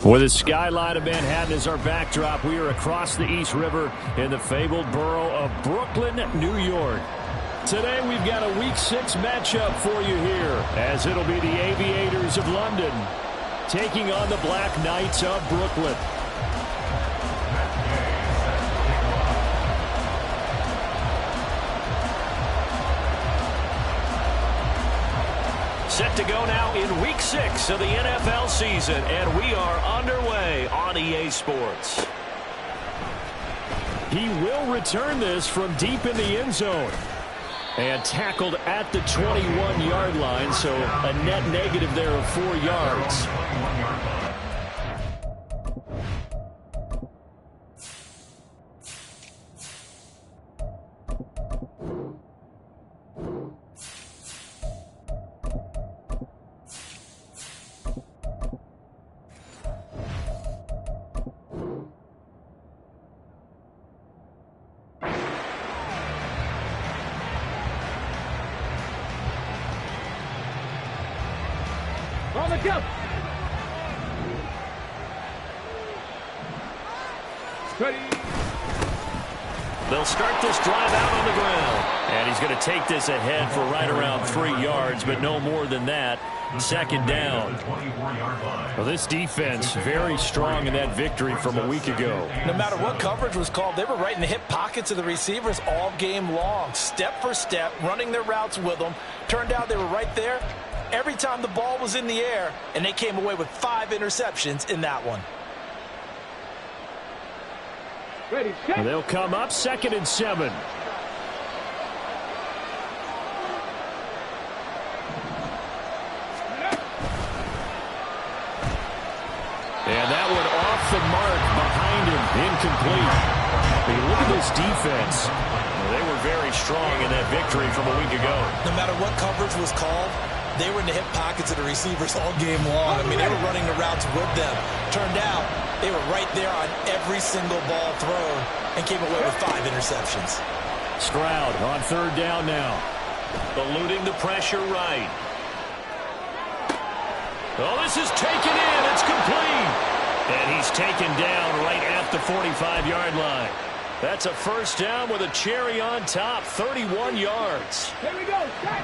With the skyline of Manhattan as our backdrop, we are across the East River in the fabled borough of Brooklyn, New York. Today we've got a Week 6 matchup for you here, as it'll be the Aviators of London taking on the Black Knights of Brooklyn. Set to go now in Week 6 of the NFL season, and we are underway on EA Sports. He will return this from deep in the end zone. And tackled at the 21-yard line, so a net negative there of 4 yards. On the jump. Ready. They'll start this drive out on the ground. And he's going to take this ahead for right around 3 yards, but no more than that. Second down. Well, this defense very strong in that victory from a week ago. No matter what coverage was called, they were right in the hip pockets of the receivers all game long. Step for step, running their routes with them. Turned out they were right there every time the ball was in the air, and they came away with 5 interceptions in that one. Ready, they'll come up 2nd and 7. And that one off the mark behind him, incomplete. But you look at this defense. They were very strong in that victory from a week ago. No matter what coverage was called, they were in the hip pockets of the receivers all game long. I mean, they were running the routes with them. Turned out, they were right there on every single ball thrown and came away with 5 interceptions. Stroud on 3rd down now. Eluding the pressure right. Oh, this is taken in. It's complete. And he's taken down right at the 45-yard line. That's a first down with a cherry on top, 31 yards. Here we go. Set.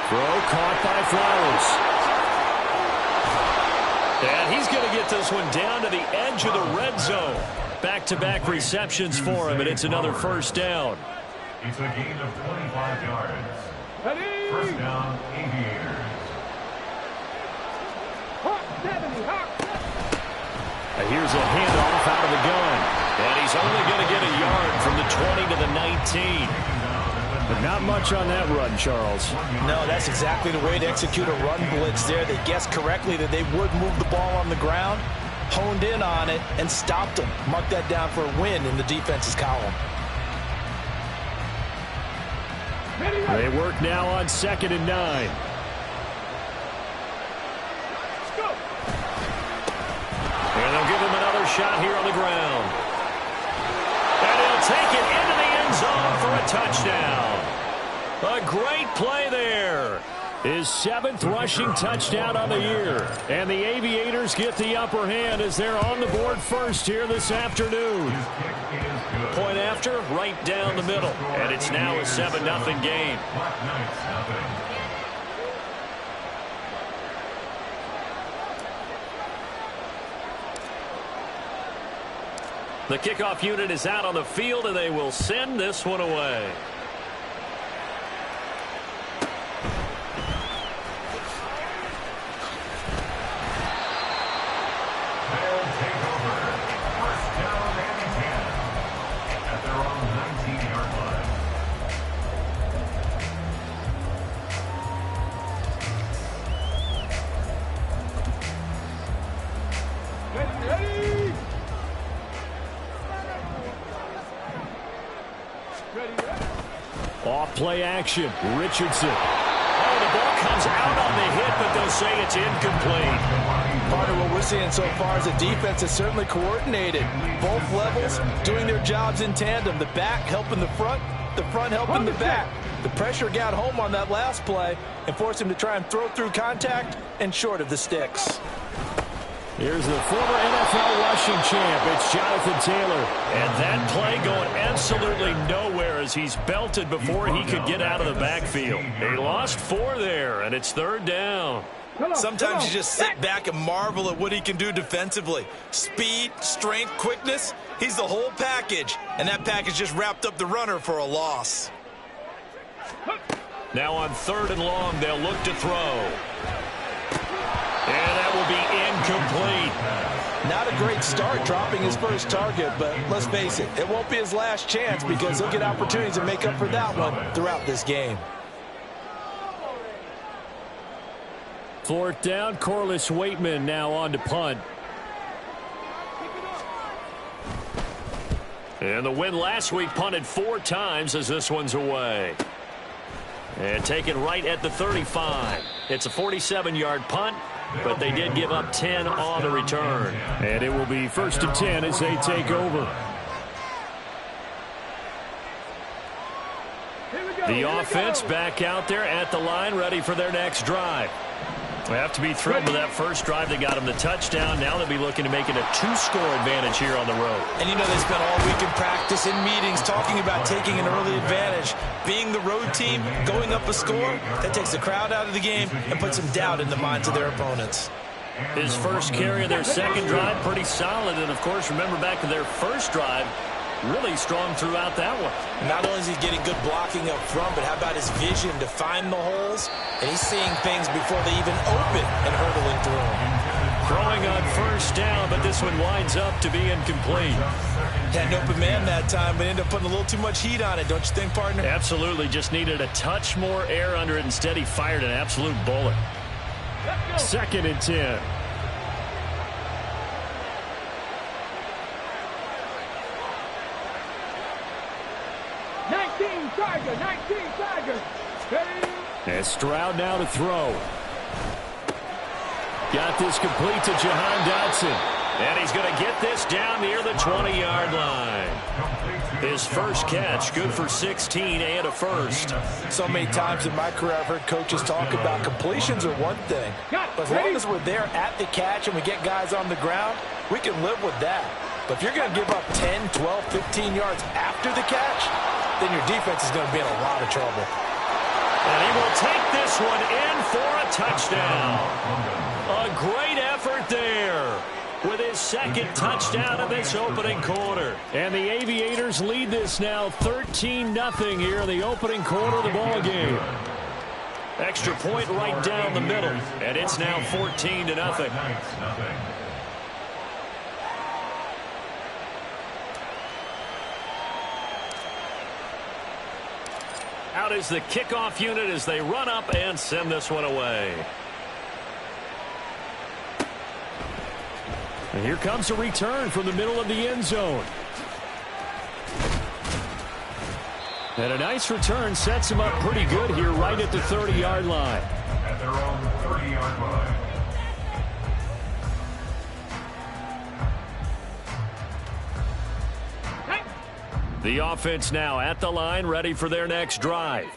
Throw caught by Flowers. And he's going to get this one down to the edge of the red zone. Back-to-back receptions for him, and it's another first down. It's a gain of 25 yards. Ready. First down, Aviators. Hawk 70, Hawk 70. And here's a handoff out of the gun. And he's only going to get a yard from the 20 to the 19. But not much on that run, Charles. No, that's exactly the way to execute a run blitz there. They guessed correctly that they would move the ball on the ground, honed in on it, and stopped them. Mark that down for a win in the defense's column. They work now on 2nd and 9. Let's go. And they'll give him another shot here on the ground. And he'll take it into the end zone for a touchdown. A great play there. His 7th rushing touchdown on the year. And the Aviators get the upper hand as they're on the board first here this afternoon. Point after, right down the middle. And it's now a 7-0 game. The kickoff unit is out on the field, and they will send this one away. Off play action, Richardson. Oh, the ball comes out on the hit, but they'll say it's incomplete. Part of what we're seeing so far is the defense is certainly coordinated. Both levels doing their jobs in tandem. The back helping the front helping the back. The pressure got home on that last play and forced him to try and throw through contact and short of the sticks. Here's the former NFL rushing champ. It's Jonathan Taylor. And that play going absolutely nowhere as he's belted before he could get out of the backfield. He lost 4 there, and it's 3rd down. Sometimes you just sit back and marvel at what he can do defensively. Speed, strength, quickness. He's the whole package. And that package just wrapped up the runner for a loss. Now on 3rd and long, they'll look to throw. And that will be incomplete. Not a great start dropping his first target, but let's face it, it won't be his last chance because he'll get opportunities to make up for that one throughout this game. 4th down, Corliss Waitman now on to punt. And the win last week punted 4 times as this one's away. And taken right at the 35. It's a 47-yard punt, but they did give up 10 on the return. And it will be 1st and 10 as they take over. The offense back out there at the line, ready for their next drive. They have to be thrilled with that first drive. They got them the touchdown. Now they'll be looking to make it a 2-score advantage here on the road. And you know they spent all week in practice, in meetings, talking about taking an early advantage. Being the road team, going up a score, that takes the crowd out of the game and puts some doubt in the minds of their opponents. His first carry of their second drive, pretty solid. And, of course, remember back to their first drive, really strong throughout that one. Not only is he getting good blocking up front, but how about his vision to find the holes? And he's seeing things before they even open and hurdling through them. Throwing on 1st down, but this one winds up to be incomplete. Had an open man that time, but ended up putting a little too much heat on it, don't you think, partner? Absolutely. Just needed a touch more air under it. Instead, he fired an absolute bullet. 2nd and 10. Tiger. And Stroud now to throw. Got this complete to Jahan Dotson. And he's going to get this down near the 20-yard line. His first catch, good for 16 and a first. So many times in my career I've heard coaches talk about completions are one thing. But as long as we're there at the catch and we get guys on the ground, we can live with that. But if you're going to give up 10, 12, 15 yards after the catch, then your defense is going to be in a lot of trouble. And he will take this one in for a touchdown. A great effort there with his second touchdown of this opening quarter. And the Aviators lead this now 13-0 here in the opening quarter of the ball game. Extra point right down the middle, and it's now 14-0. Out is the kickoff unit as they run up and send this one away. And here comes a return from the middle of the end zone. And a nice return sets him up pretty good here right at the 30-yard line. At their own 30-yard line. The offense now at the line, ready for their next drive.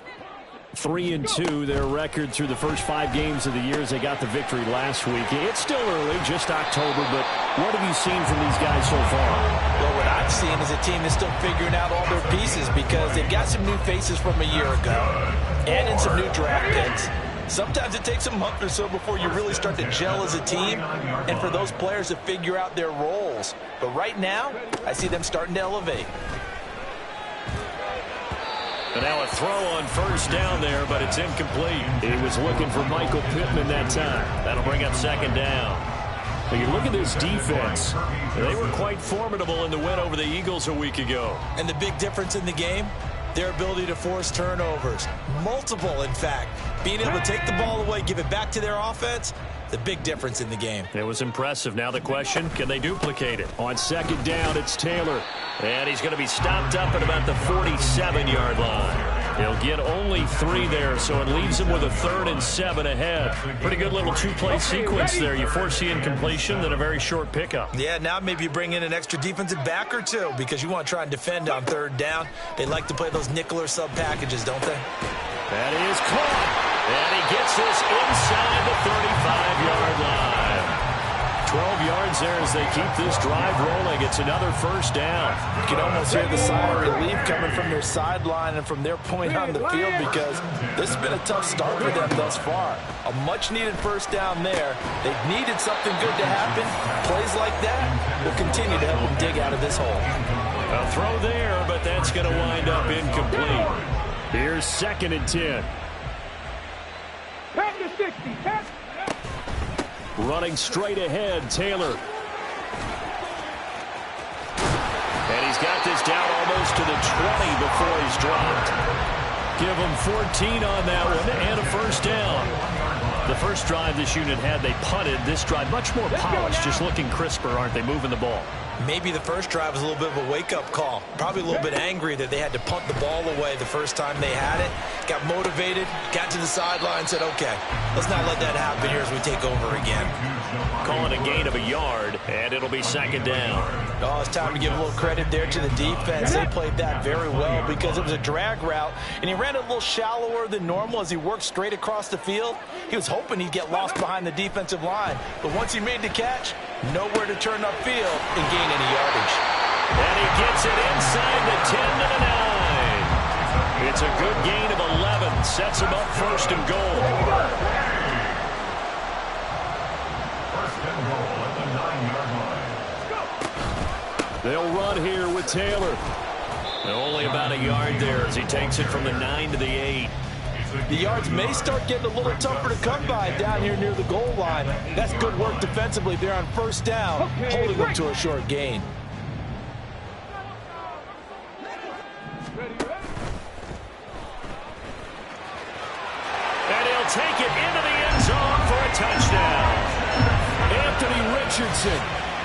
3-2, their record through the first 5 games of the year as they got the victory last week. It's still early, just October, but what have you seen from these guys so far? Well, what I've seen is a team that's still figuring out all their pieces because they've got some new faces from a year ago and in some new draft picks. Sometimes it takes a month or so before you really start to gel as a team and for those players to figure out their roles. But right now, I see them starting to elevate. And now a throw on first down there, but it's incomplete. He was looking for Michael Pittman that time. That'll bring up second down. But you look at this defense. They were quite formidable in the win over the Eagles a week ago. And the big difference in the game, their ability to force turnovers. Multiple, in fact. Being able to take the ball away, give it back to their offense, the big difference in the game. It was impressive. Now the question, can they duplicate it? On second down, it's Taylor. And he's going to be stopped up at about the 47-yard line. He'll get only 3 there, so it leaves him with a 3rd and 7 ahead. Pretty good little 2-play sequence there. You force the incompletion, then a very short pickup. Yeah, now maybe you bring in an extra defensive back or 2 because you want to try and defend on 3rd down. They like to play those nickel or sub packages, don't they? That is caught. And he gets this inside the 35-yard line. 12 yards there as they keep this drive rolling. It's another first down. You can almost hear the sigh of relief coming from their sideline and from their point on the field because this has been a tough start for them thus far. A much-needed first down there. They've needed something good to happen. Plays like that will continue to help them dig out of this hole. A throw there, but that's going to wind up incomplete. Here's 2nd and 10. 10 to 60. 10. Running straight ahead, Taylor. And he's got this down almost to the 20 before he's dropped. Give him 14 on that one and a first down. The first drive this unit had, they punted. This drive, much more polished, just looking crisper, aren't they, moving the ball? Maybe the first drive was a little bit of a wake-up call. Probably a little bit angry that they had to punt the ball away the first time they had it. Got motivated, got to the sideline, said, okay, let's not let that happen here as we take over again. Calling a gain of a yard, and it'll be 2nd down. Oh, it's time to give a little credit there to the defense. They played that very well because it was a drag route, and he ran a little shallower than normal as he worked straight across the field. He was hoping he'd get lost behind the defensive line, but once he made the catch, nowhere to turn upfield and gain any yardage. And he gets it inside the 10 to the 9. It's a good gain of 11. Sets him up 1st and goal. First and goal at the 9-yard line. They'll run here with Taylor. And only about a yard there as he takes it from the 9 to the 8. The yards may start getting a little tougher to come by down here near the goal line. That's good work defensively there on first down, holding them to a short gain. And he'll take it into the end zone for a touchdown. Anthony Richardson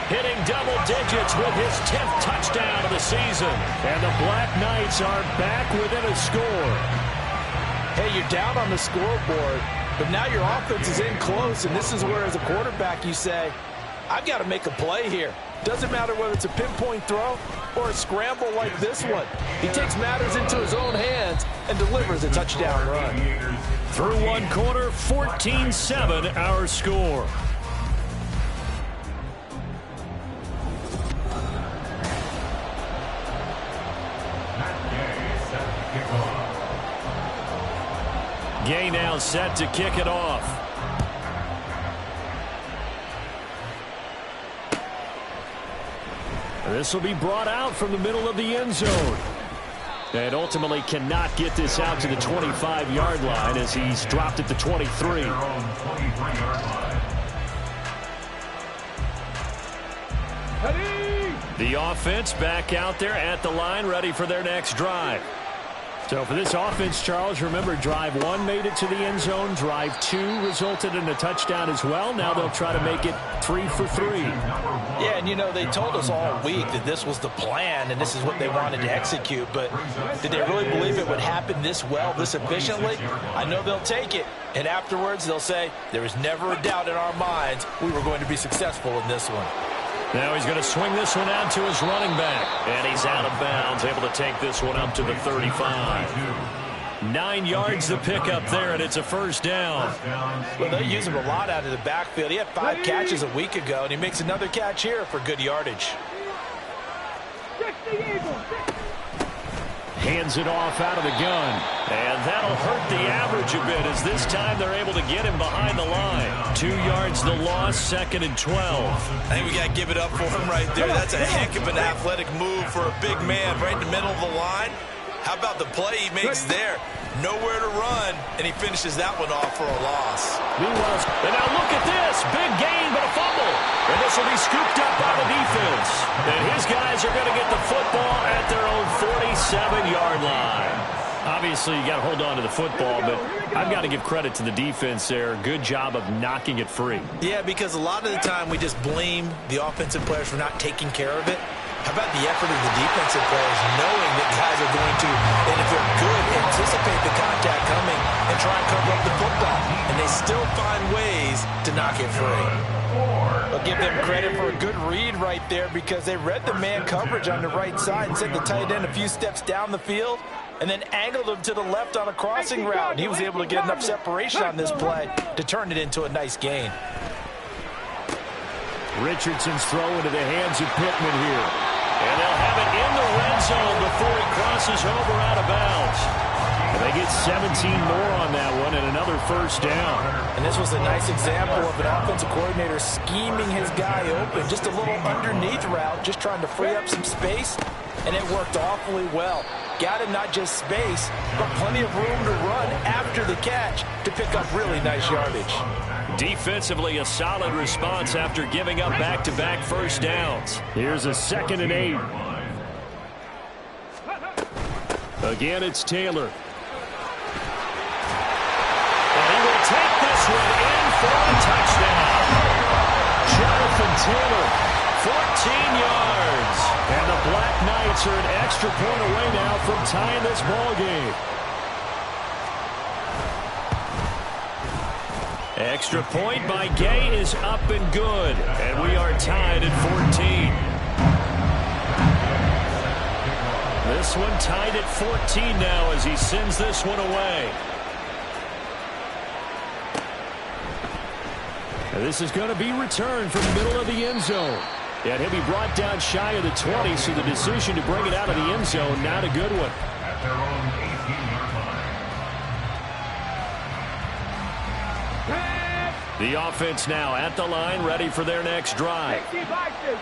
hitting double digits with his 10th touchdown of the season. And the Black Knights are back within a score. Hey, you're down on the scoreboard, but now your offense is in close, and this is where, as a quarterback, you say, I've got to make a play here. Doesn't matter whether it's a pinpoint throw or a scramble like this one. He takes matters into his own hands and delivers a touchdown run. Through one quarter, 14-7 our score. Gay now set to kick it off. This will be brought out from the middle of the end zone. And ultimately cannot get this out to the 25-yard line as he's dropped at the 23. The offense back out there at the line, ready for their next drive. So for this offense, Charles, remember, drive 1 made it to the end zone. Drive 2 resulted in a touchdown as well. Now they'll try to make it 3 for 3. Yeah, and you know, they told us all week that this was the plan and this is what they wanted to execute. But did they really believe it would happen this well, this efficiently? I know they'll take it. And afterwards, they'll say, there was never a doubt in our minds we were going to be successful in this one. Now he's going to swing this one out to his running back. And he's out of bounds, able to take this one up to the 35. 9 yards the pickup there, and it's a first down. Well, they use him a lot out of the backfield. He had 5 catches a week ago, and he makes another catch here for good yardage. Hands it off out of the gun. And that'll hurt the average a bit as this time they're able to get him behind the line. 2 yards the loss, 2nd and 12. I think we got to give it up for him right there. That's a heck of an athletic move for a big man right in the middle of the line. How about the play he makes there? Nowhere to run, and he finishes that one off for a loss. Meanwhile, and now look at this. Big gain, but a fumble. And this will be scooped up by the defense. And his guys are going to get the football at their own 47-yard line. Obviously, you got to hold on to the football, but I've got to give credit to the defense there. Good job of knocking it free. Yeah, because a lot of the time we just blame the offensive players for not taking care of it. How about the effort of the defensive players knowing that guys are going to, and if they're good, anticipate the contact coming and try and cover up the football. And they still find ways to knock it free. I'll give them credit for a good read right there because they read the man coverage on the right side and sent the tight end a few steps down the field and then angled him to the left on a crossing route. And he was able to get enough separation on this play to turn it into a nice gain. Richardson's throw into the hands of Pittman here. And they'll have it in the red zone before he crosses over out of bounds. And they get 17 more on that one and another first down. And this was a nice example of an offensive coordinator scheming his guy open. Just a little underneath route, just trying to free up some space. And it worked awfully well. Got him not just space, but plenty of room to run after the catch to pick up really nice yardage. Defensively, a solid response after giving up back-to-back first downs. Here's a 2nd and 8. Again, it's Taylor. And he will take this one in for a touchdown. Jonathan Taylor, 14 yards. And the Black Knights are an extra point away now from tying this ball game. Extra point by Gay is up and good. And we are tied at 14. This one tied at 14 now as he sends this one away. And this is going to be returned from the middle of the end zone. And he'll be brought down shy of the 20, so the decision to bring it out of the end zone, not a good one. At their own 18-yard line. The offense now at the line, ready for their next drive.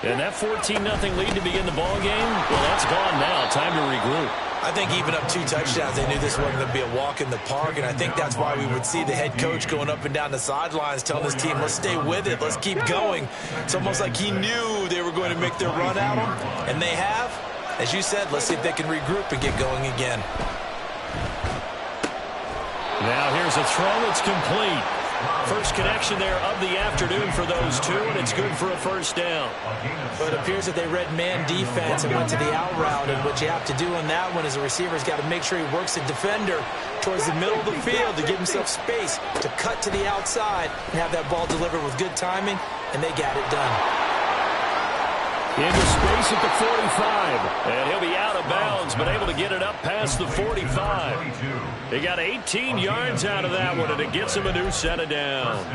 And that 14-0 lead to begin the ball game, well, that's gone now. Time to regroup. I think even up 2 touchdowns, they knew this wasn't going to be a walk in the park, and I think that's why we would see the head coach going up and down the sidelines telling his team, let's stay with it, let's keep going. It's almost like he knew they were going to make their run at him, and they have. As you said, let's see if they can regroup and get going again. Now here's a throw that's complete. First connection there of the afternoon for those two, and it's good for a first down. But it appears that they read man defense and went to the out route, and what you have to do on that one is the receiver's got to make sure he works the defender towards the middle of the field to give himself space to cut to the outside and have that ball delivered with good timing, and they got it done. Into space at the 45. And he'll be out of bounds, but able to get it up past the 45. They got 18 yards out of that one, and it gets him a new set of downs.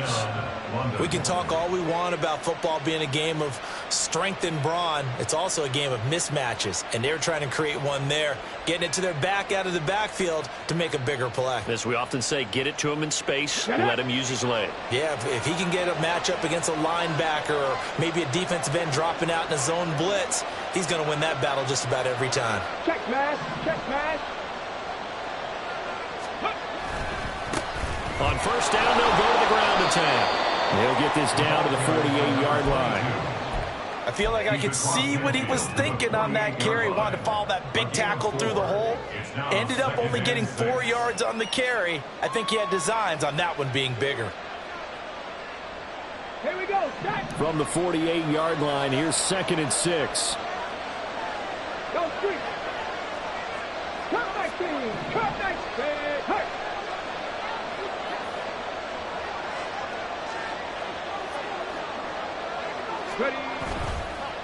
We can talk all we want about football being a game of strength and brawn. It's also a game of mismatches, and they're trying to create one there, getting it to their back out of the backfield to make a bigger play. As we often say, get it to him in space, let him use his leg. Yeah, if he can get a matchup against a linebacker or maybe a defensive end dropping out in a zone blitz, he's going to win that battle just about every time. Check mash, check mash. On first down, they'll go to the ground attack. They'll get this down to the 48-yard line. I feel like I could see what he was thinking on that carry. Wanted to follow that big tackle through the hole. Ended up only getting 4 yards on the carry. I think he had designs on that one being bigger. Here we go, set. From the 48-yard line, here's 2nd and 6. Go street. Cut 19. Cut 19. Hey. Ready.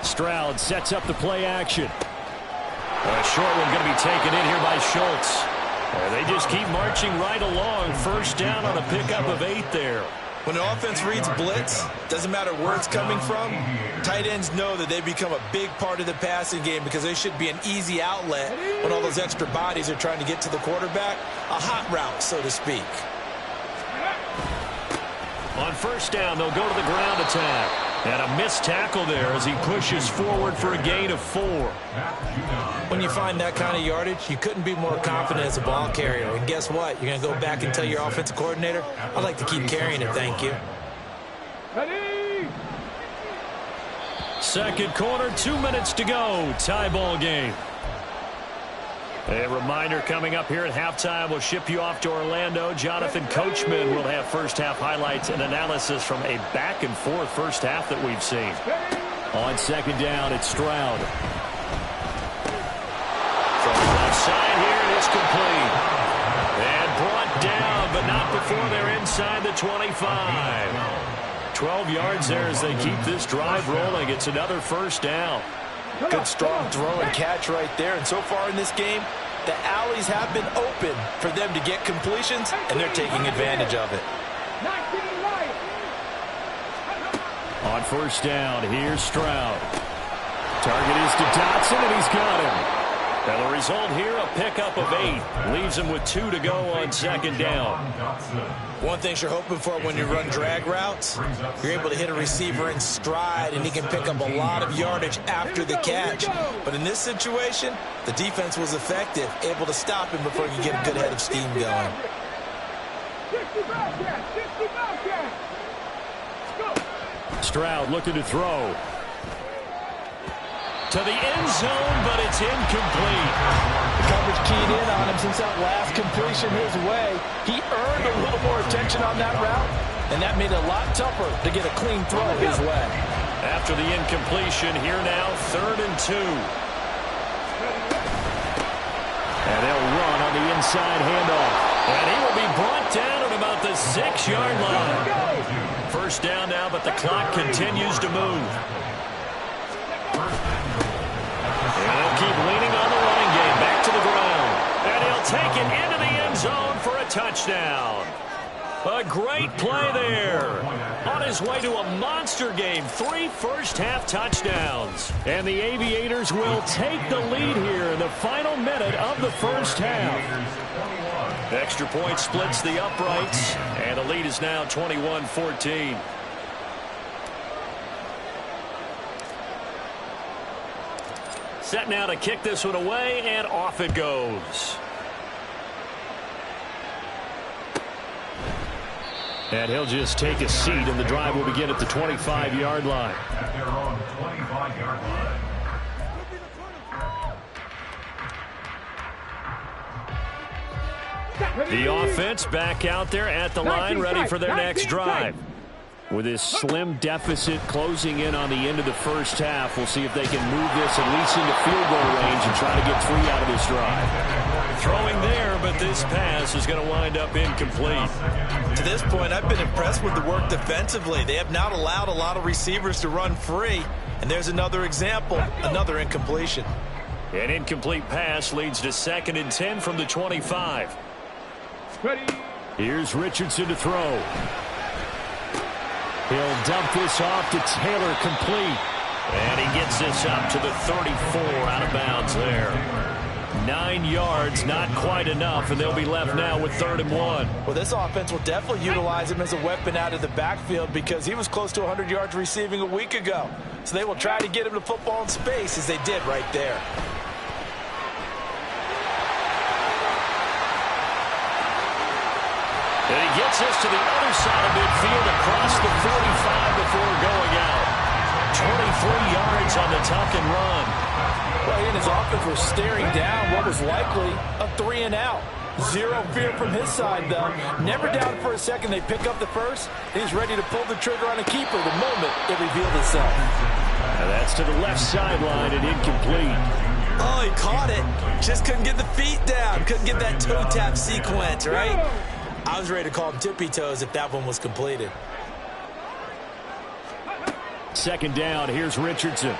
Stroud sets up the play action. A short one going to be taken in here by Schultz. And they just keep marching right along. First down on a pickup of 8 there. When the offense reads blitz, doesn't matter where it's coming from, tight ends know that they become a big part of the passing game because they should be an easy outlet when all those extra bodies are trying to get to the quarterback. A hot route, so to speak. On first down, they'll go to the ground attack. And a missed tackle there as he pushes forward for a gain of 4. When you find that kind of yardage, you couldn't be more confident as a ball carrier. And guess what? You're going to go back and tell your offensive coordinator, I'd like to keep carrying it, thank you. Ready. Second quarter, 2 minutes to go. Tie ball game. A reminder coming up here at halftime. We'll ship you off to Orlando. Jonathan Coachman will have first-half highlights and analysis from a back-and-forth first half that we've seen. On second down, it's Stroud. From the left side here, it's complete. And brought down, but not before they're inside the 25. 12 yards there as they keep this drive rolling. It's another first down. Good strong throw and catch right there. And so far in this game, The alleys have been open for them to get completions, and they're taking advantage of it. 19 right. On first down, here's Stroud. Target is to Dotson, and he's got him. And the result here, a pickup of 8. Leaves him with 2 to go on second down. One thing you're hoping for when you run drag routes, you're able to hit a receiver in stride, and he can pick up a lot of yardage after the catch. But in this situation, the defense was effective, able to stop him before he could get a good head of steam going. 60 Bobcats. 60 Bobcats. Go. Stroud looking to throw. To the end zone, but it's incomplete. The coverage keyed in on him since that last completion his way. He earned a little more attention on that route, and that made it a lot tougher to get a clean throw his way. After the incompletion, here now, 3rd and 2. And they'll run on the inside handoff. And he will be brought down at about the 6-yard line. First down now, but the clock continues to move. And they'll keep leaning on the running game. Back to the ground. And he'll take it into the end zone for a touchdown. A great play there. On his way to a monster game. 3 first-half touchdowns. And the Aviators will take the lead here in the final minute of the first half. Extra point splits the uprights. And the lead is now 21-14. Set now to kick this one away, and off it goes. And he'll just take a seat, and the drive will begin at the 25-yard line. At their own 25-yard line. The offense back out there at the line, ready for their next drive. With this slim deficit closing in on the end of the first half, we'll see if they can move this at least into field goal range and try to get 3 out of this drive. Throwing there, but this pass is going to wind up incomplete. To this point, I've been impressed with the work defensively. They have not allowed a lot of receivers to run free. And there's another example, another incompletion. An incomplete pass leads to 2nd and 10 from the 25. Ready. Here's Richardson to throw. He'll dump this off to Taylor, complete. And he gets this up to the 34, out of bounds there. 9 yards, not quite enough, and they'll be left now with 3rd and 1. Well, this offense will definitely utilize him as a weapon out of the backfield because he was close to 100 yards receiving a week ago. So they will try to get him the football in space as they did right there. And he gets us to the other side of midfield across the 45 before going out. 23 yards on the tuck and run. Well, he and his offense were staring down what was likely a 3-and-out. Zero fear from his side, though. Never down for a second. They pick up the first. He's ready to pull the trigger on a keeper the moment it revealed itself. And that's to the left sideline and incomplete. Oh, he caught it. Just couldn't get the feet down. Couldn't get that toe tap sequence, right? I was ready to call him tippy toes if that one was completed. 2nd down, here's Richardson.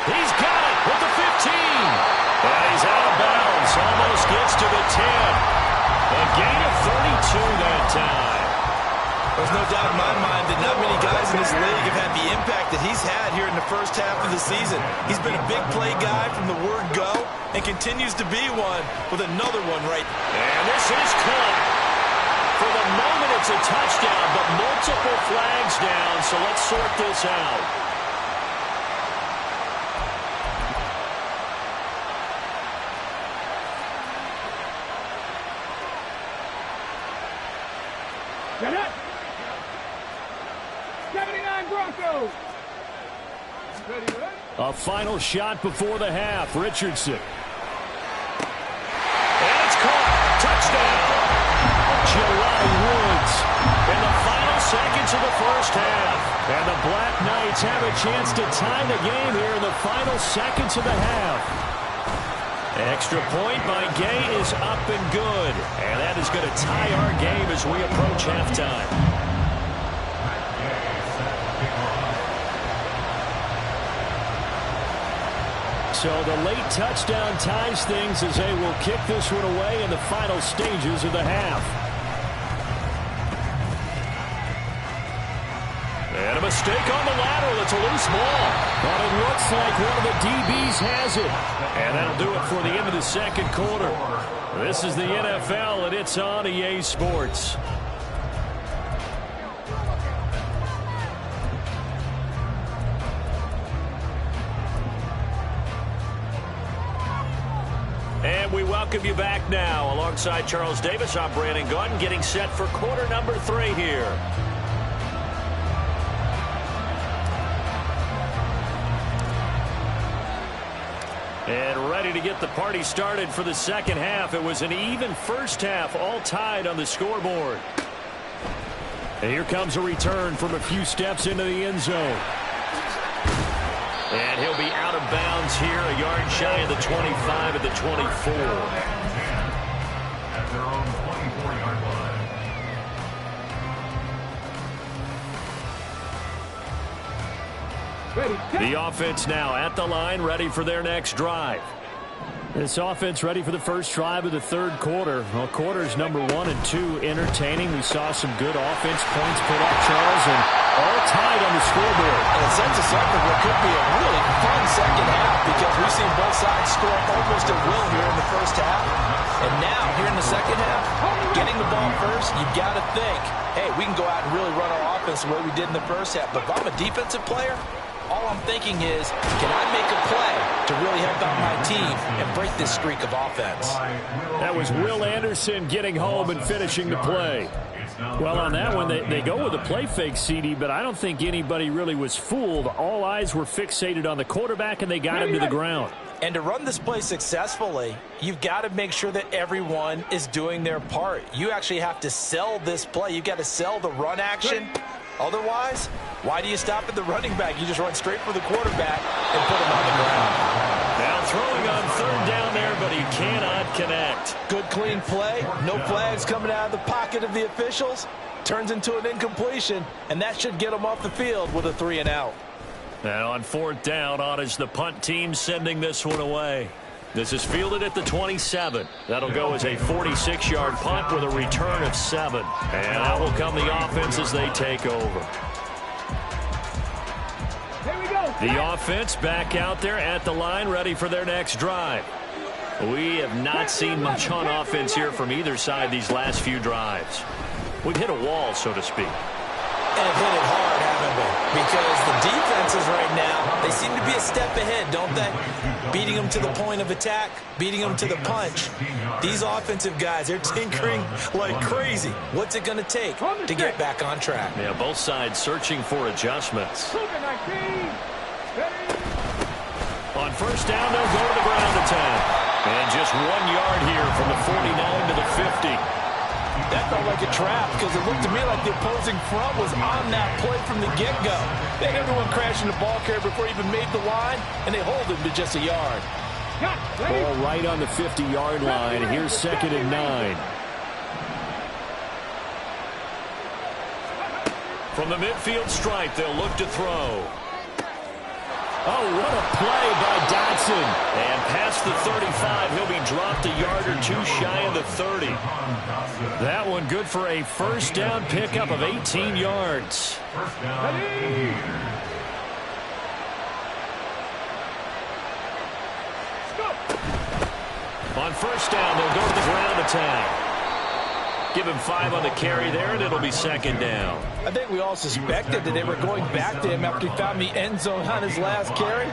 He's got it with the 15. And he's out of bounds. Almost gets to the 10. A gain of 32 that time. There's no doubt in my mind that not many guys in this league have had the impact that he's had here in the first half of the season. He's been a big play guy from the word go and continues to be one with another one right. And this is caught. For the moment, it's a touchdown, but multiple flags down, so let's sort this out. Get it. 79 Broncos. Ready, ready. A final shot before the half. Richardson. And it's caught. Touchdown. Jelani Woods in the final seconds of the first half. And the Black Knights have a chance to tie the game here in the final seconds of the half. Extra point by Gay is up and good. And that is going to tie our game as we approach halftime. So the late touchdown ties things as they will kick this one away in the final stages of the half. And a mistake on the lateral. It's a loose ball. But it looks like one of the DBs has it. And that'll do it for the end of the second quarter. This is the NFL, and it's on EA Sports. And we welcome you back now. Alongside Charles Davis, I'm Brandon Gunn, getting set for quarter number 3 here. And ready to get the party started for the second half. It was an even first half, all tied on the scoreboard. And here comes a return from a few steps into the end zone. And he'll be out of bounds here, a yard shy of the 25 at the 24. At their own 24-yard line. The offense now at the line, ready for their next drive. This offense ready for the first drive of the third quarter. Well, quarters number 1 and 2 entertaining. We saw some good offense points put up, Charles, and all tied on the scoreboard. And it sets us up for what could be a really fun second half because we've seen both sides score almost at will here in the first half. And now, here in the second half, getting the ball first, you've got to think, hey, we can go out and really run our offense the way we did in the first half. But if I'm a defensive player, all I'm thinking is, can I make a play to really help out my team and break this streak of offense? That was Will Anderson getting home and finishing the play. Well, on that one, they go with a play fake, CD, but I don't think anybody really was fooled. All eyes were fixated on the quarterback, and they got him to the ground. And to run this play successfully, you've got to make sure that everyone is doing their part. You actually have to sell this play. You've got to sell the run action. Otherwise, why do you stop at the running back? You just run straight for the quarterback and put him on the ground. Now throwing on third down there, but he cannot connect. Good, clean play. No flags coming out of the pocket of the officials. Turns into an incompletion, and that should get him off the field with a 3-and-out. And on fourth down, on is the punt team sending this one away. This is fielded at the 27. That'll go as a 46-yard punt with a return of 7. And out will come the offense as they take over. Here we go. The offense back out there at the line, ready for their next drive. We have not seen much on offense here from either side these last few drives. We've hit a wall, so to speak. And hit it hard, haven't we? Because the defenses right now, they seem to be a step ahead, don't they? Beating them to the point of attack, beating them to the punch. These offensive guys, they're tinkering like crazy. What's it going to take to get back on track? Yeah, both sides searching for adjustments. On first down, they'll go to the ground attack. And just 1 yard here from the 49 to the 50. That felt like a trap because it looked to me like the opposing front was on that play from the get-go. They had everyone crashing the ball carrier before he even made the line, and they hold him to just a yard. Ball right on the 50-yard line. Here's 2nd and 9. From the midfield stripe, they'll look to throw. Oh, what a play by Dotson. And past the 35, he'll be dropped a yard or 2 shy of the 30. That one good for a first down pickup of 18 yards. First down. On first down, they'll go to the ground attack. Give him 5 on the carry there, and it'll be 2nd down. I think we all suspected that they were going back to him after he found the end zone on his last carry,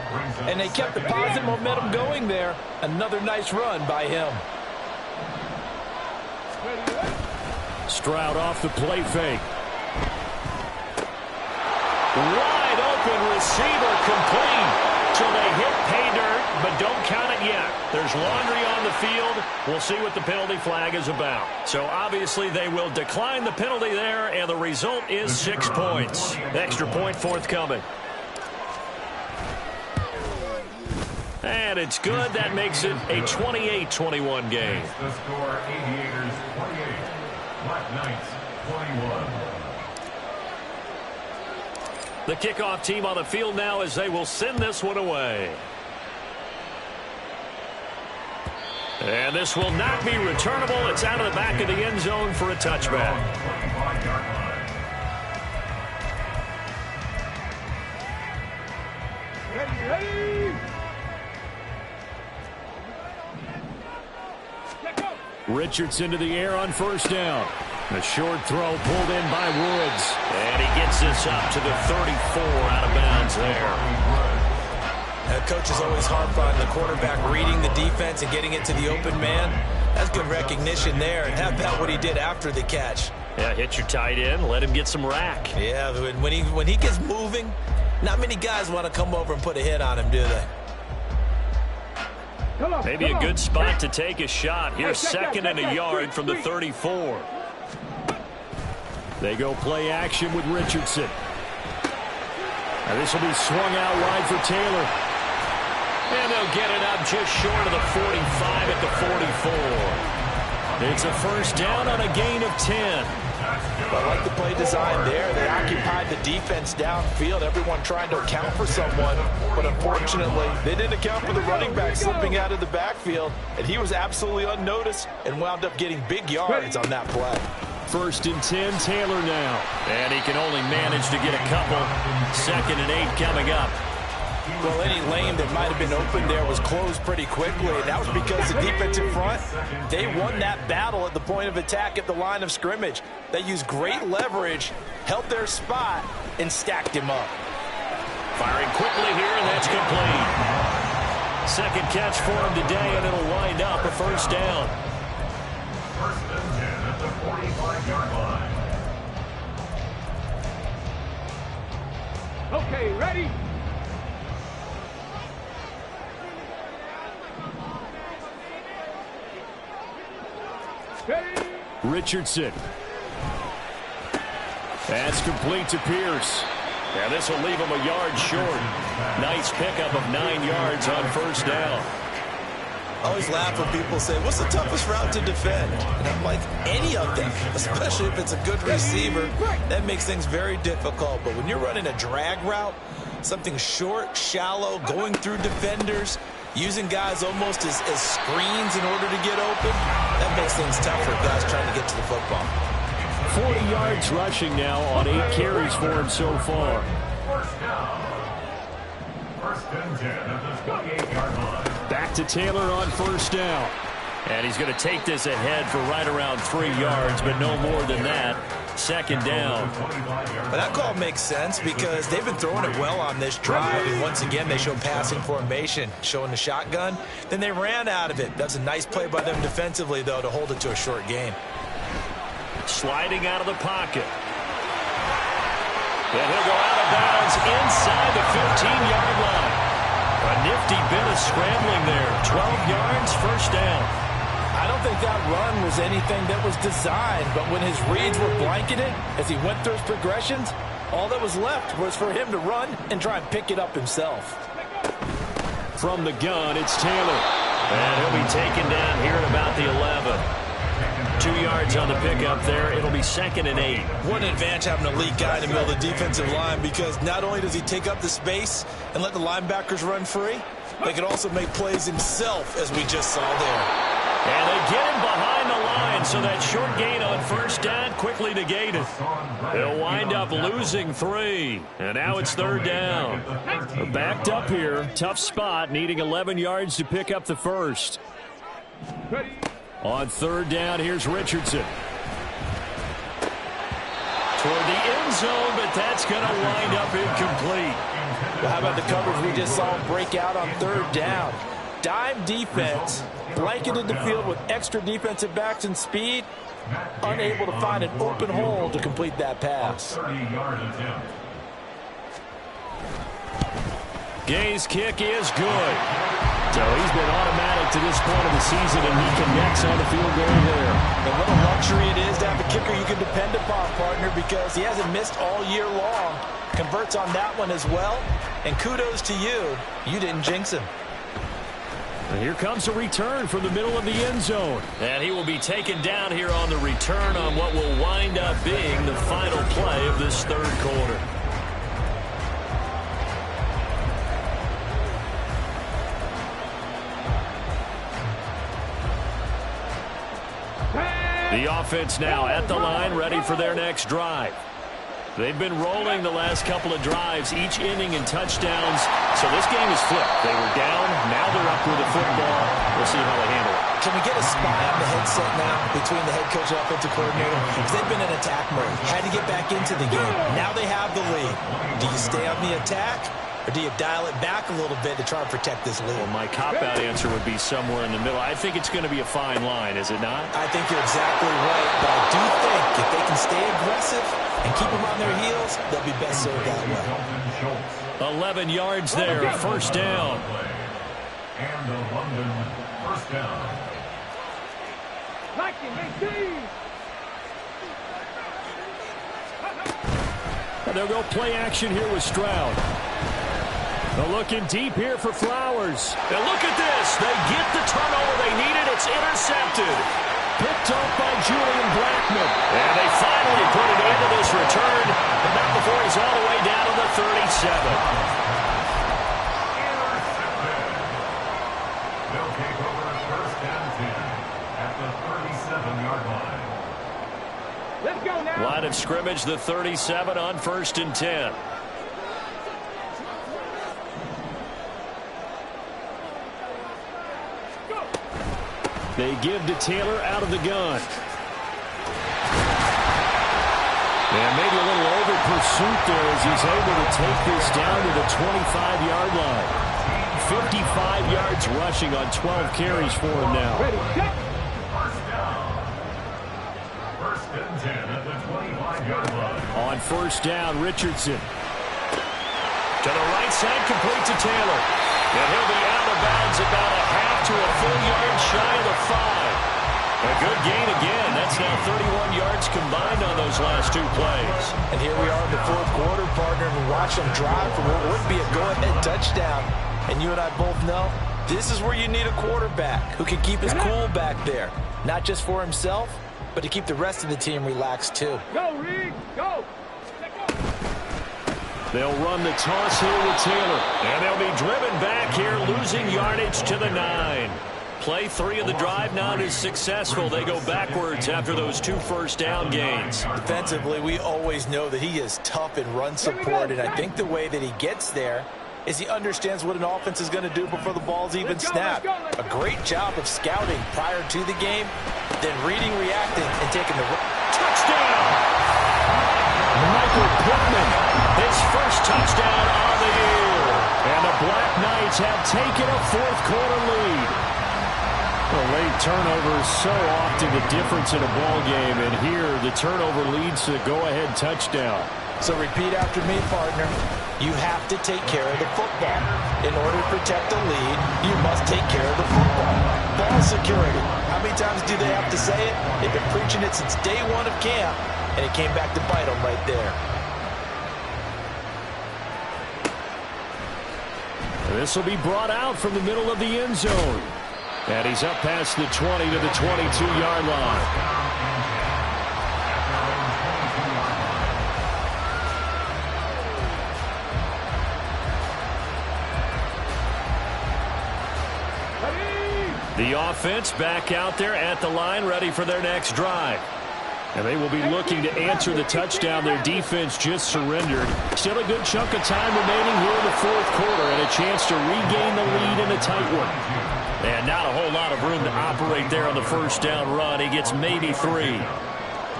and they kept the positive momentum going there. Another nice run by him. Stroud off the play fake. Wide open receiver complete. So they hit pay dirt, but don't count it yet. There's laundry on the field. We'll see what the penalty flag is about. So obviously they will decline the penalty there, and the result is 6 points. Extra point forthcoming. And it's good. That makes it a 28-21 game. The score, Aviators 28, Black Knights 21. The kickoff team on the field now as they will send this one away. And this will not be returnable. It's out of the back of the end zone for a touchback. Ready. Richardson to the air on first down. The short throw pulled in by Woods. And he gets this up to the 34 out of bounds there. Coach is always harp on the quarterback reading the defense and getting it to the open man. That's good recognition there. And how about what he did after the catch? Yeah, hit your tight end, let him get some rack. Yeah, when he gets moving, not many guys want to come over and put a hit on him, do they? Maybe a good spot to take a shot. Here's second and a yard from the 34. They go play action with Richardson. Now this will be swung out wide for Taylor. And they'll get it up just short of the 45 at the 44. It's a first down on a gain of 10. I like the play design there. They occupied the defense downfield, everyone trying to account for someone. But unfortunately, they didn't account for the running back slipping out of the backfield. And he was absolutely unnoticed and wound up getting big yards on that play. First and 10, Taylor now. And he can only manage to get a couple. Second and 8 coming up. Well, any lane that might have been open there was closed pretty quickly, and that was because the defense in front, they won that battle at the point of attack at the line of scrimmage. They used great leverage, held their spot, and stacked him up. Firing quickly here, and that's complete. Second catch for him today, and it'll wind up a first down. First and 10 at the 45-yard line. Okay, ready? Richardson. That's complete to Pierce. And this will leave him a yard short. Nice pickup of 9 yards on first down. I always laugh when people say, what's the toughest route to defend? And I'm like, any of them, especially if it's a good receiver. That makes things very difficult. But when you're running a drag route, something short, shallow, going through defenders, using guys almost as screens in order to get open, that makes things tough for guys trying to get to the football. 40 yards rushing now on 8 carries for him so far. First down. First and 10 at the 28-yard line. Back to Taylor on first down. And he's going to take this ahead for right around 3 yards, but no more than that. Second down. But that call makes sense because they've been throwing it well on this drive. And once again, they show passing formation, showing the shotgun. Then they ran out of it. That's a nice play by them defensively, though, to hold it to a short gain. Sliding out of the pocket. Then he'll go out of bounds inside the 15-yard line. A nifty bit of scrambling there. 12 yards, first down. I don't think that run was anything that was designed, but when his reads were blanketed, as he went through his progressions, all that was left was for him to run and try and pick it up himself. From the gun, it's Taylor. And he'll be taken down here at about the 11. 2 yards on the pickup there. It'll be second and 8. What an advantage having an elite guy in the middle of the defensive line, because not only does he take up the space and let the linebackers run free, they can also make plays himself, as we just saw there. And they get him behind the line, so that short gain on first down quickly negated. They'll wind up losing 3. And now it's third down. They're backed up here. Tough spot, needing 11 yards to pick up the first. On third down, here's Richardson. Toward the end zone, but that's going to wind up incomplete. Well, how about the coverage we just saw break out on third down? Dime defense, blanketed the field with extra defensive backs and speed, unable to find an open hole to complete that pass. 30-yard attempt. Gay's kick is good. So he's been automatic to this point of the season, and he connects on the field goal there. And what a luxury it is to have a kicker you can depend upon, partner, because he hasn't missed all year long. Converts on that one as well, and kudos to you. You didn't jinx him. And here comes a return from the middle of the end zone. And he will be taken down here on the return on what will wind up being the final play of this third quarter. The offense now at the line, ready for their next drive. They've been rolling the last couple of drives, each inning in touchdowns. So this game is flipped. They were down, now they're up with the football. We'll see how they handle it. Can we get a spy on the headset now between the head coach and offensive coordinator? Because they've been in attack mode. Had to get back into the game. Now they have the lead. Do you stay on the attack, or do you dial it back a little bit to try and protect this lead? Well, my cop-out answer would be somewhere in the middle. I think it's going to be a fine line, is it not? I think you're exactly right, but I do think if they can stay aggressive and keep them on their heels, they'll be best served that way. 11 yards there, first down. And the London first down. They'll go play action here with Stroud. They're looking deep here for Flowers. And look at this. They get the turnover they needed. It's intercepted. Picked up by Julian Blackmon. And they finally put an end to this return. But not before he's all the way down to the 37. They'll take over a first and 10 at the 37-yard line. Let's go now. Line of scrimmage, the 37 on first and 10. They give to Taylor out of the gun. And maybe a little over pursuit there as he's able to take this down to the 25-yard line. 55 yards rushing on 12 carries for him now. First down. First and 10 at the 25-yard line. On first down, Richardson. To the right side, complete to Taylor. And he'll be out of bounds about a half to a full yard shy of the 5. A good gain again. That's now 31 yards combined on those last two plays. And here we are in the fourth quarter, partner, and we watch them drive for what would be a go-ahead touchdown. And you and I both know this is where you need a quarterback who can keep his cool back there. Not just for himself, but to keep the rest of the team relaxed too. Go, Reed. Go. They'll run the toss here with Taylor. And they'll be driven back here, losing yardage to the 9. Play 3 of the drive not as successful. They go backwards after those 2 first down gains. Defensively, we always know that he is tough in run support, and I think the way that he gets there is he understands what an offense is going to do before the ball's even snapped. A great job of scouting prior to the game, then reading, reacting, and taking the touchdown. Michael Pittman, his first touchdown on the year. And the Black Knights have taken a fourth quarter lead. The late turnover is so often the difference in a ball game, and here the turnover leads to the go-ahead touchdown. So repeat after me, partner. You have to take care of the football. In order to protect the lead, you must take care of the football. Ball security. How many times do they have to say it? They've been preaching it since day one of camp, and it came back to bite them right there. This will be brought out from the middle of the end zone. And he's up past the 20 to the 22-yard line. The offense back out there at the line, ready for their next drive. And they will be looking to answer the touchdown their defense just surrendered. Still a good chunk of time remaining here in the fourth quarter and a chance to regain the lead in a tight one. And not a whole lot of room to operate there on the first down run. He gets maybe 3.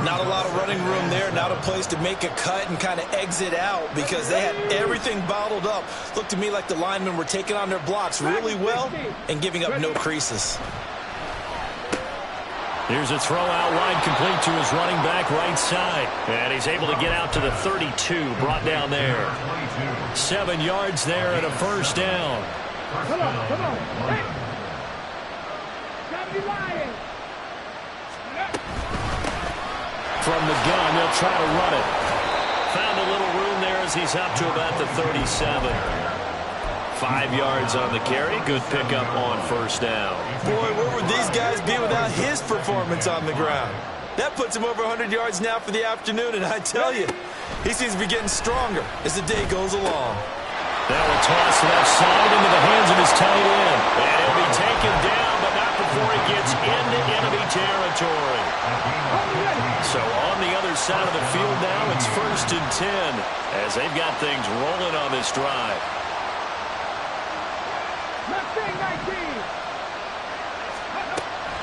Not a lot of running room there, not a place to make a cut and kind of exit out because they had everything bottled up. Looked to me like the linemen were taking on their blocks really well and giving up no creases. Here's a throw out line complete to his running back right side. And he's able to get out to the 32, brought down there. 7 yards there and a first down. Come on, come on. Hey. Gotta be lying. From the gun, they'll try to run it. Found a little room there as he's up to about the 37. 5 yards on the carry. Good pickup on first down. Boy, where would these guys be without his performance on the ground? That puts him over 100 yards now for the afternoon, and I tell you, he seems to be getting stronger as the day goes along. Now a toss left side into the hands of his tight end. And he'll be taken down, but not before before he gets into enemy territory. So on the other side of the field now, it's 1st and 10 as they've got things rolling on this drive.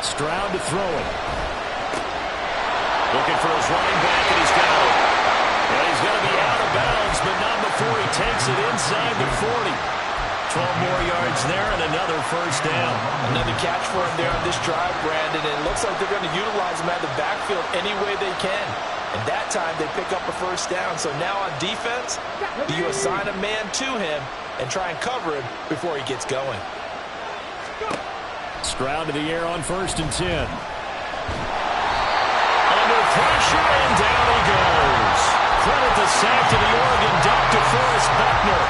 Stroud to throw it. Looking for his running back, and he's got it. And he's going to be out of bounds, but not before he takes it inside the 40. 12 more yards there and another 1st down. Another catch for him there on this drive, Brandon. And it looks like they're going to utilize him out of the backfield any way they can. And that time they pick up a 1st down. So now on defense, do you assign a man to him and try and cover him before he gets going? Stroud to the air on 1st and 10. Under pressure, and down he goes. Credit the sack to the Oregon duck to Forrest Buckner.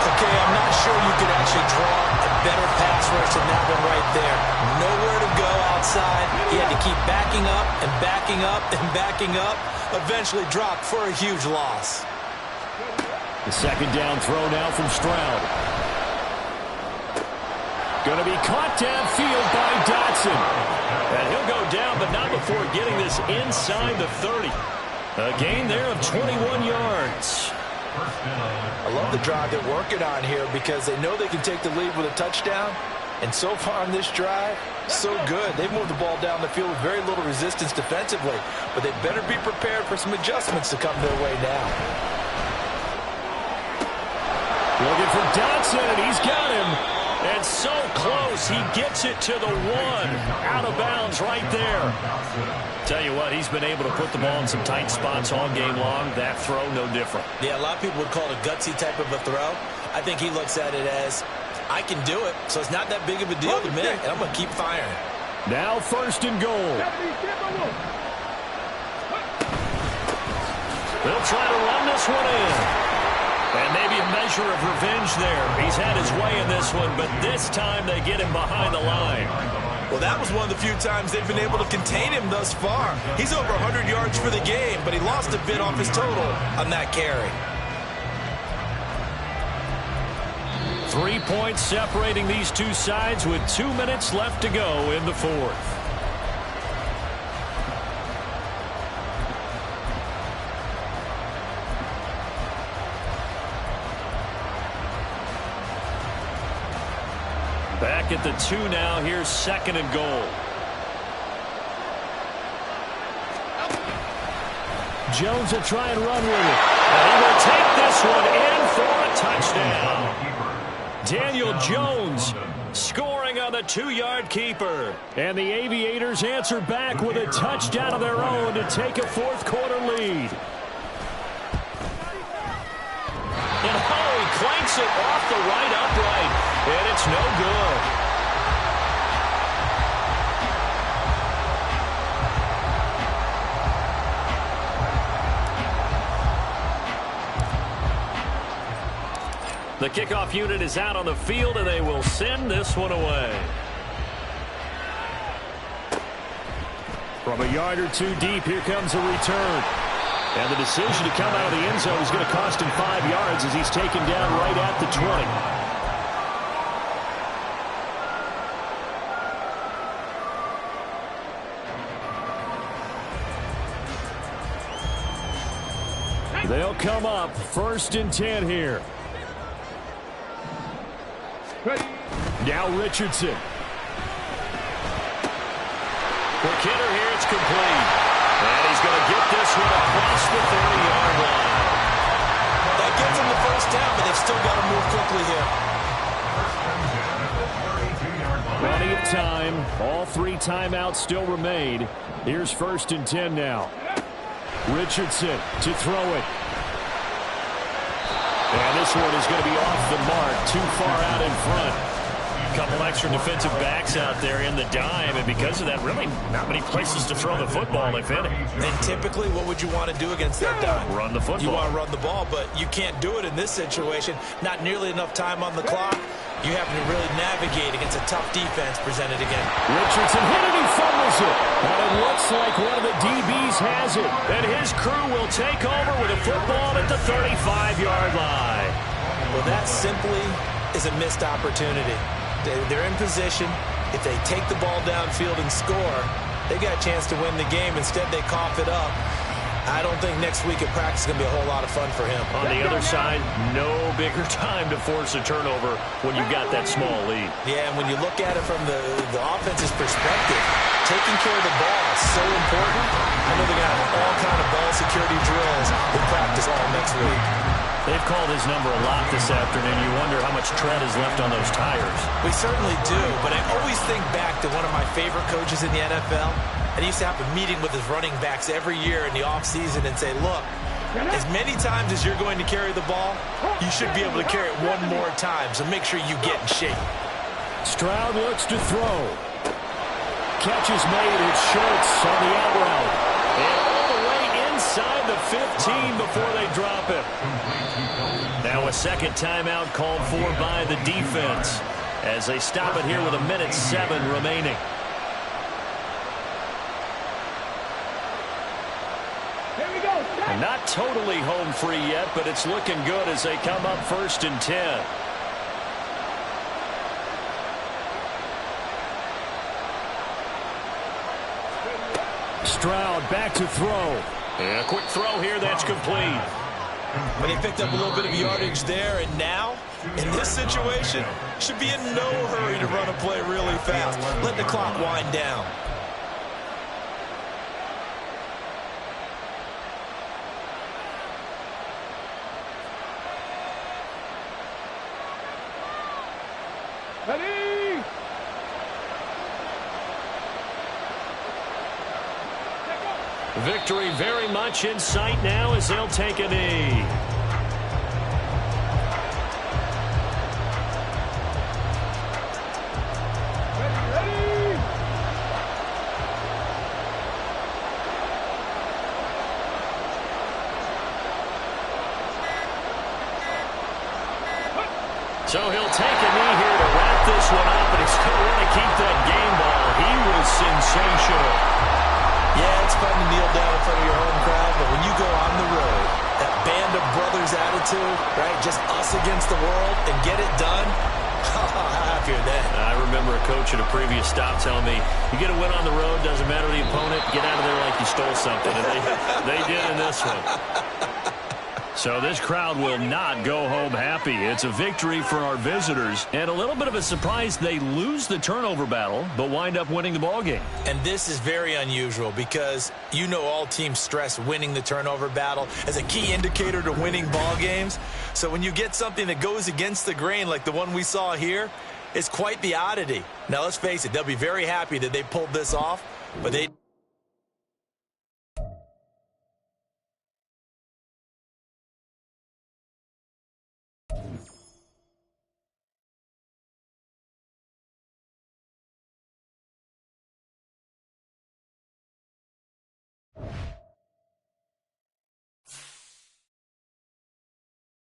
Okay, I'm not sure you could actually draw a better pass rush than that one right there. Nowhere to go outside. He had to keep backing up and backing up and backing up. Eventually dropped for a huge loss. The 2nd down throw now from Stroud. Going to be caught downfield by Dotson. And he'll go down, but not before getting this inside the 30. A gain there of 21 yards. I love the drive they're working on here because they know they can take the lead with a touchdown. And so far on this drive, so good. They've moved the ball down the field with very little resistance defensively. But they better be prepared for some adjustments to come their way now. Looking for Dotson, and he's got him. And so close, he gets it to the 1. Out of bounds right there. Tell you what, he's been able to put the ball in some tight spots all game long. That throw, no different. Yeah, a lot of people would call it a gutsy type of a throw. I think he looks at it as, I can do it, so it's not that big of a deal to me, and I'm going to keep firing. Now 1st and goal. They'll try to run this one in. And maybe a measure of revenge there. He's had his way in this one, but this time they get him behind the line. Well, that was one of the few times they've been able to contain him thus far. He's over 100 yards for the game, but he lost a bit off his total on that carry. 3 points separating these two sides with 2 minutes left to go in the 4th. Back at the 2 now. Here's 2nd and goal. Jones will try and run with it. And he will take this one in for a touchdown. Daniel Jones scoring on the 2-yard keeper. And the Aviators answer back with a touchdown of their own to take a 4th quarter lead. And he clanks it off the right upright. And it's no good. The kickoff unit is out on the field, and they will send this one away. From a yard or 2 deep, here comes a return. And the decision to come out of the end zone is going to cost him 5 yards as he's taken down right at the 20. They'll come up 1st and 10 here. Now Richardson. Quick hitter here, it's complete. And he's going to get this one across the 30-yard line. That gets him the 1st down, but they've still got to move quickly here. Plenty of time. All 3 timeouts still remain. Here's 1st and 10 now. Richardson to throw it. And this one is going to be off the mark, too far out in front. A couple extra defensive backs out there in the dime, and because of that, really not many places to throw the football, if any. And typically, what would you want to do against that dime? Run the football. You want to run the ball, but you can't do it in this situation. Not nearly enough time on the clock. You have to really navigate against a tough defense presented again. Richardson hit it, he fumbles it. And it looks like one of the DBs has it. And his crew will take over with a football at the 35-yard line. Well, that simply is a missed opportunity. They're in position. if they take the ball downfield and score, they got a chance to win the game. Instead, they cough it up. I don't think next week at practice is going to be a whole lot of fun for him. On the other side, no bigger time to force a turnover when you've got that small lead. Yeah, and when you look at it from the offense's perspective, taking care of the ball is so important. I know they're going to have all kind of ball security drills in practice all next week. They've called his number a lot this afternoon. You wonder how much tread is left on those tires. We certainly do, but I always think back to one of my favorite coaches in the NFL. And he used to have a meeting with his running backs every year in the offseason and say, look, as many times as you're going to carry the ball, you should be able to carry it one more time, so make sure you get in shape. Stroud looks to throw. Catch is made. It's Schultz on the out route. And all the way inside the 15 before they drop it. Now a second timeout called for by the defense as they stop it here with 1:07 remaining. Not totally home free yet, but it's looking good as they come up 1st and 10. Stroud back to throw. And a quick throw here that's complete. But he picked up a little bit of yardage there, and now, in this situation, should be in no hurry to run a play really fast. Let the clock wind down. Ready? Victory very much in sight now as they'll take a knee. Ready? So he'll take a knee here to wrap this one up, and he's going to want to keep that game ball. He was sensational. Yeah, it's fun to kneel down in front of your home crowd, but when you go on the road, that band of brothers attitude, right, just us against the world, and get it done, how happy are they? I remember a coach at a previous stop telling me, you get a win on the road, doesn't matter the opponent, get out of there like you stole something. And they did in this one. So this crowd will not go home happy. It's a victory for our visitors. And a little bit of a surprise, they lose the turnover battle, but wind up winning the ball game. And this is very unusual because you know all teams stress winning the turnover battle as a key indicator to winning ball games. So when you get something that goes against the grain like the one we saw here, it's quite the oddity. Now let's face it, they'll be very happy that they pulled this off, but they